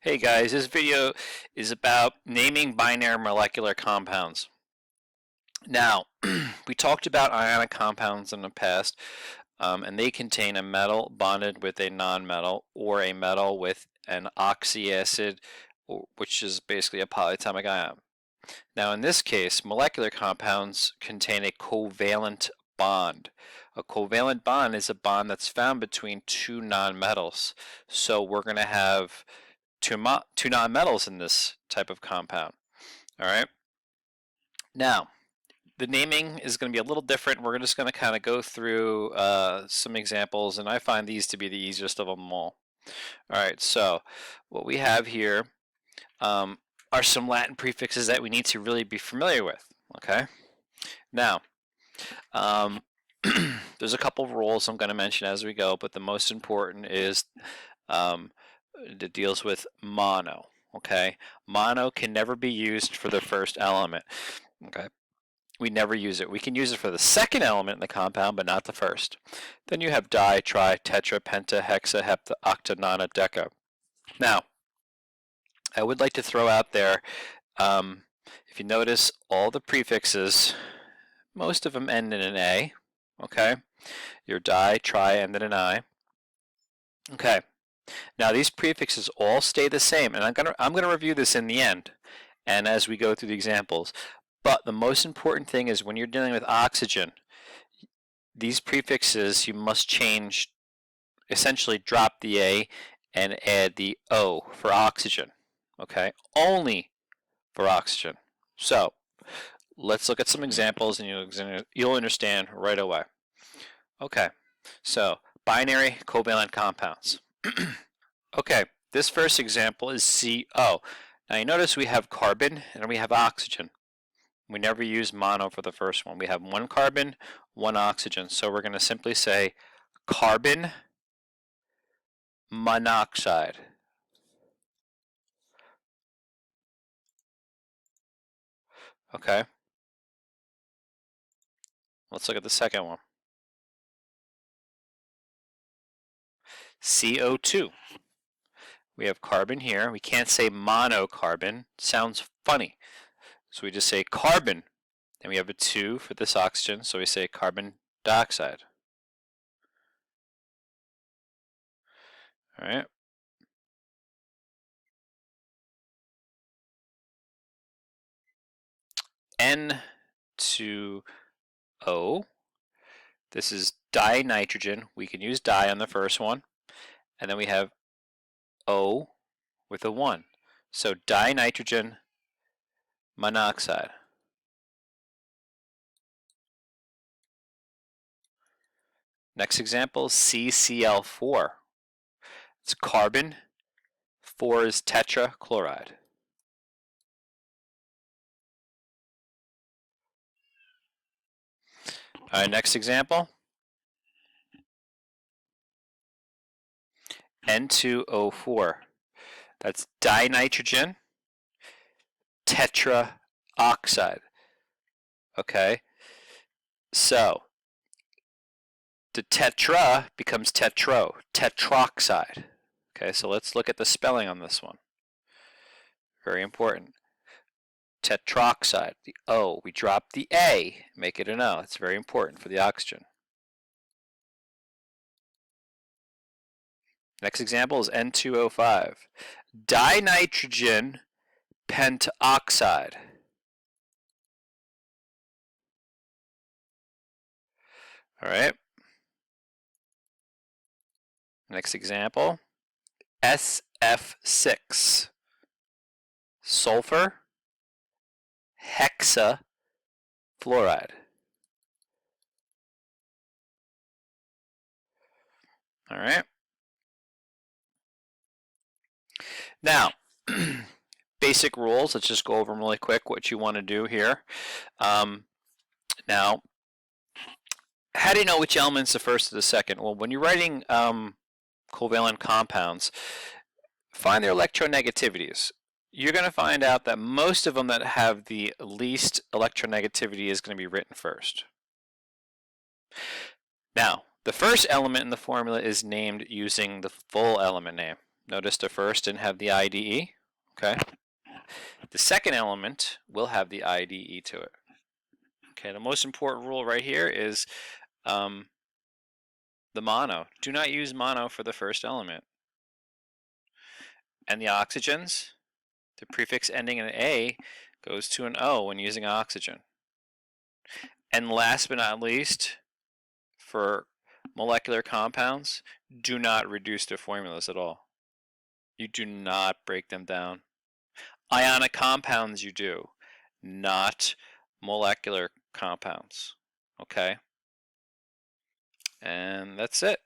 Hey guys, this video is about naming binary molecular compounds. Now, we talked about ionic compounds in the past, and they contain a metal bonded with a nonmetal or a metal with an oxy acid, which is basically a polyatomic ion. Now, in this case, molecular compounds contain a covalent bond. A covalent bond is a bond that's found between two nonmetals. So we're going to have two nonmetals in this type of compound. All right. Now, the naming is going to be a little different. We're just going to kind of go through some examples, and I find these to be the easiest of them all. All right. So, what we have here are some Latin prefixes that we need to really be familiar with. Okay. Now, there's a couple of rules I'm going to mention as we go, but the most important is that deals with mono. Okay, mono can never be used for the first element. Okay, we never use it. We can use it for the second element in the compound, but not the first. Then you have di, tri, tetra, penta, hexa, hepta, octa, nona, deca. Now, I would like to throw out there, if you notice, all the prefixes, most of them end in an A. Okay, your di, tri, end in an I. Okay. Now these prefixes all stay the same, and I'm gonna review this in the end, and as we go through the examples. But the most important thing is when you're dealing with oxygen, these prefixes you must change, essentially drop the A and add the O for oxygen. Okay, only for oxygen. So let's look at some examples, and you'll understand right away. Okay, so binary covalent compounds. Okay, this first example is CO. Now you notice we have carbon and we have oxygen. We never use mono for the first one. We have one carbon, one oxygen. So we're going to simply say carbon monoxide. Okay. Let's look at the second one. CO2. We have carbon here. We can't say monocarbon. Sounds funny. So we just say carbon. And we have a 2 for this oxygen, so we say carbon dioxide. All right. N2O. This is dinitrogen. We can use di on the first one. And then we have O with a 1. So dinitrogen monoxide. Next example, CCl4. It's carbon, 4 is tetrachloride. All right, next example, N2O4. That's dinitrogen tetraoxide. Okay, so the tetra becomes tetroxide. Okay, so let's look at the spelling on this one. Very important. Tetroxide, the O, we drop the A, make it an O. It's very important for the oxygen. Next example is N2O5. Dinitrogen pentoxide. All right. Next example, SF6. Sulfur hexafluoride. All right. Now, basic rules. Let's just go over them really quick. What you want to do here. Now, how do you know which element's the first or the second? Well, when you're writing covalent compounds, find their electronegativities. You're going to find out that most of them that have the least electronegativity is going to be written first. Now, the first element in the formula is named using the full element name. Notice the first didn't have the IDE. Okay. The second element will have the IDE to it. Okay, the most important rule right here is the mono. Do not use mono for the first element. And the oxygens, the prefix ending in an A goes to an O when using oxygen. And last but not least, for molecular compounds, do not reduce their formulas at all. You do not break them down. Ionic compounds you do, not molecular compounds. Okay? And that's it.